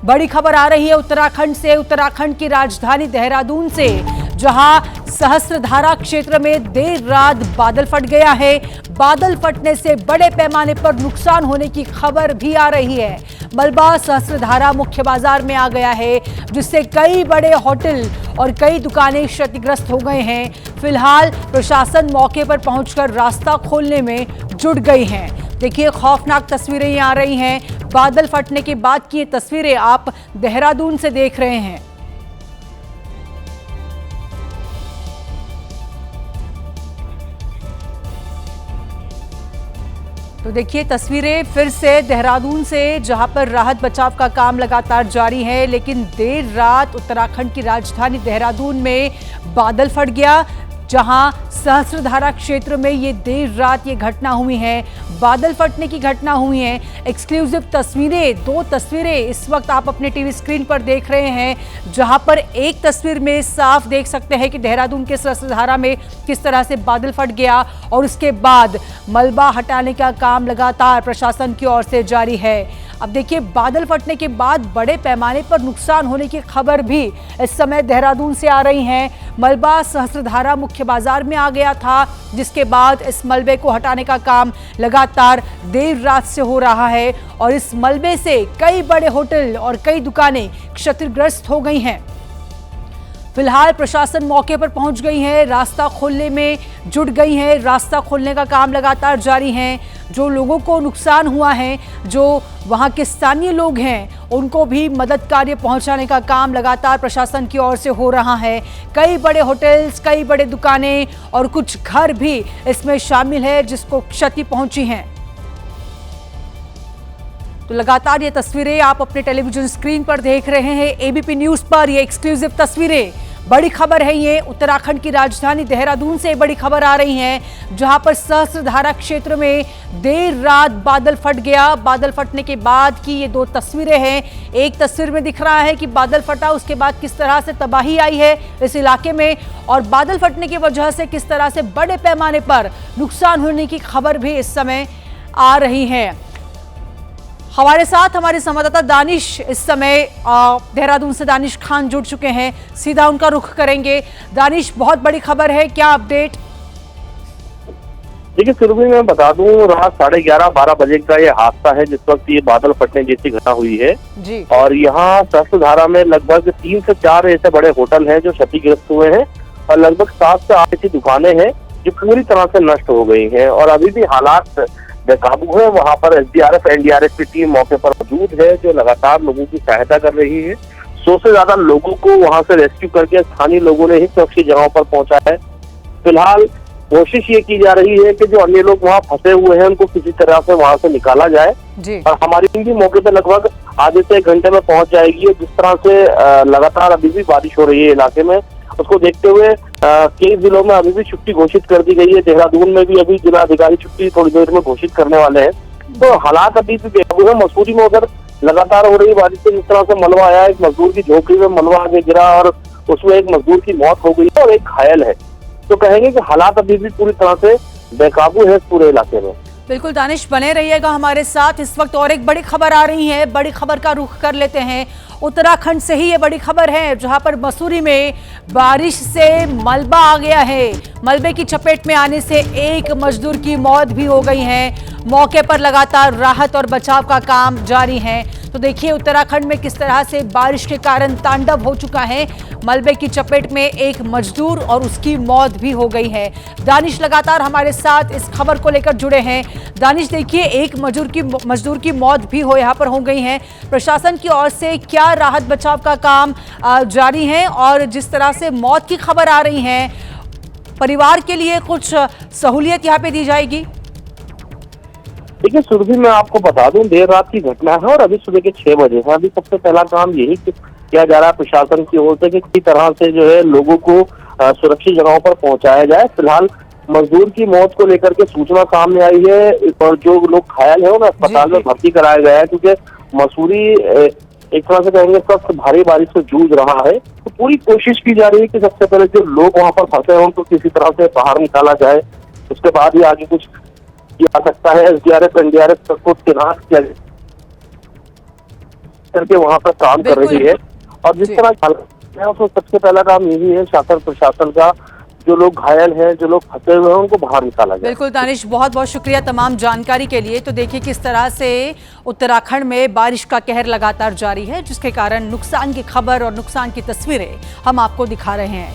बड़ी खबर आ रही है उत्तराखंड से, उत्तराखंड की राजधानी देहरादून से, जहां सहस्त्रधारा क्षेत्र में देर रात बादल फट गया है। बादल फटने से बड़े पैमाने पर नुकसान होने की खबर भी आ रही है। मलबा सहस्त्रधारा मुख्य बाजार में आ गया है, जिससे कई बड़े होटल और कई दुकानें क्षतिग्रस्त हो गए हैं। फिलहाल प्रशासन मौके पर पहुंचकर रास्ता खोलने में जुट गई है। देखिए, खौफनाक तस्वीरें ये आ रही हैं। बादल फटने के बाद की ये तस्वीरें आप देहरादून से देख रहे हैं। तो देखिए तस्वीरें फिर से देहरादून से, जहां पर राहत बचाव का काम लगातार जारी है, लेकिन देर रात उत्तराखंड की राजधानी देहरादून में बादल फट गया, जहां सहस्त्रधारा क्षेत्र में ये देर रात ये घटना हुई है। बादल फटने की घटना हुई है। एक्सक्लूसिव तस्वीरें, दो तस्वीरें इस वक्त आप अपने टीवी स्क्रीन पर देख रहे हैं, जहां पर एक तस्वीर में साफ देख सकते हैं कि देहरादून के सहस्त्रधारा में किस तरह से बादल फट गया, और उसके बाद मलबा हटाने का काम लगातार प्रशासन की ओर से जारी है। अब देखिए, बादल फटने के बाद बड़े पैमाने पर नुकसान होने की खबर भी इस समय देहरादून से आ रही है। मलबा सहस्त्रधारा मुख्य बाजार में आ गया था, जिसके बाद इस मलबे को हटाने का काम लगातार देर रात से हो रहा है, और इस मलबे से कई बड़े होटल और कई दुकानें क्षतिग्रस्त हो गई हैं। फिलहाल प्रशासन मौके पर पहुंच गई है, रास्ता खोलने में जुट गई है। रास्ता खोलने का काम लगातार जारी है। जो लोगों को नुकसान हुआ है, जो वहां के स्थानीय लोग हैं, उनको भी मदद कार्य पहुंचाने का काम लगातार प्रशासन की ओर से हो रहा है। कई बड़े होटल्स, कई बड़े दुकानें और कुछ घर भी इसमें शामिल है, जिसको क्षति पहुंची है। तो लगातार ये तस्वीरें आप अपने टेलीविजन स्क्रीन पर देख रहे हैं। एबीपी न्यूज पर ये एक्सक्लूसिव तस्वीरें, बड़ी खबर है ये। उत्तराखंड की राजधानी देहरादून से बड़ी खबर आ रही है, जहां पर सहस्त्रधारा क्षेत्र में देर रात बादल फट गया। बादल फटने के बाद की ये दो तस्वीरें हैं। एक तस्वीर में दिख रहा है कि बादल फटा, उसके बाद किस तरह से तबाही आई है इस इलाके में, और बादल फटने की वजह से किस तरह से बड़े पैमाने पर नुकसान होने की खबर भी इस समय आ रही है। हमारे साथ हमारे संवाददाता दानिश इस समय देहरादून से दानिश खान जुड़ चुके हैं, सीधा उनका रुख करेंगे। दानिश, बहुत बड़ी खबर है, क्या अपडेट? देखिए, शुरू में मैं बता दूं, रात 11:30-12 बजे का ये हादसा है, जिस वक्त ये बादल फटने जैसी घटना हुई है जी। और यहाँ सहस्त्रधारा में लगभग 3 से 4 ऐसे बड़े होटल हैं जो क्षतिग्रस्त हुए हैं, और लगभग 7 से 8 ऐसी दुकानें हैं जो पूरी तरह से नष्ट हो गई हैं, और अभी भी हालात बेकाबू है। वहां पर एसडीआरएफ, एनडीआरएफ की टीम मौके पर मौजूद है, जो लगातार लोगों की सहायता कर रही है। 100 से ज्यादा लोगों को वहां से रेस्क्यू करके स्थानीय लोगों ने ही सुरक्षित जगहों पर पहुंचा है। फिलहाल कोशिश ये की जा रही है कि जो अन्य लोग वहां फंसे हुए हैं, उनको किसी तरह से वहां से निकाला जाए जी। और हमारी टीम भी मौके पर लगभग आधे से 1 घंटे में पहुंच जाएगी। जिस तरह से लगातार अभी भी बारिश हो रही है इलाके में, उसको देखते हुए कई जिलों में अभी भी छुट्टी घोषित कर दी गई है। देहरादून में भी अभी जिलाधिकारी छुट्टी थोड़ी देर में घोषित करने वाले हैं। तो हालात अभी भी बेकाबू है। मसूरी में उधर लगातार हो रही बारिश से जिस तरह से मलबा आया, एक मजदूर की झोपड़ी में मलबा आगे गिरा और उसमें एक मजदूर की मौत हो गई है और एक घायल है। तो कहेंगे कि हालात अभी भी पूरी तरह से बेकाबू है पूरे इलाके में। बिल्कुल दानिश, बने रहिएगा हमारे साथ। इस वक्त और एक बड़ी खबर आ रही है, बड़ी खबर का रुख कर लेते हैं। उत्तराखंड से ही ये बड़ी खबर है, जहां पर मसूरी में बारिश से मलबा आ गया है। मलबे की चपेट में आने से एक मजदूर की मौत भी हो गई है। मौके पर लगातार राहत और बचाव का काम जारी है। तो देखिए, उत्तराखंड में किस तरह से बारिश के कारण तांडव हो चुका है। मलबे की चपेट में एक मजदूर और उसकी मौत भी हो गई है। दानिश लगातार हमारे साथ इस खबर को लेकर जुड़े हैं। दानिश, देखिए, एक मजदूर की मौत भी यहाँ पर हो गई है। प्रशासन की ओर से क्या राहत बचाव का काम जारी है, और जिस तरह से मौत की खबर आ रही है, परिवार के लिए कुछ सहूलियत यहाँ पे दी जाएगी? देखिए, सुरभि मैं आपको बता दूं, देर रात की घटना है और अभी सुबह के 6 बजे है। अभी सबसे पहला काम यही किया जा रहा है प्रशासन की ओर से कि किसी तरह से जो है लोगों को सुरक्षित जगहों पर पहुंचाया जाए। फिलहाल मजदूर की मौत को लेकर के सूचना सामने आई है, और जो लोग घायल है उन्हें अस्पताल में भर्ती कराया गया है, क्योंकि मसूरी एक तरह से कहेंगे सख्त भारी बारिश से जूझ रहा है। तो पूरी कोशिश की जा रही है कि सबसे पहले जो लोग वहां पर फंसे हैं उनको किसी तरह से बाहर निकाला जाए, उसके बाद ही आगे कुछ किया जा सकता है। एसडीआरएफ, एनडीआरएफ सबको तैनात किया जाए। करके वहाँ पर काम कर बिल्कुल। रही है। और जिस जी। तरह हालात है, उसमें सबसे पहला काम यही है शासन प्रशासन का, जो लोग घायल हैं, जो लोग फंसे हुए हैं, उनको बाहर निकाला जाए। बिल्कुल दानिश, बहुत बहुत शुक्रिया तमाम जानकारी के लिए। तो देखिए किस तरह से उत्तराखंड में बारिश का कहर लगातार जारी है, जिसके कारण नुकसान की खबर और नुकसान की तस्वीरें हम आपको दिखा रहे हैं।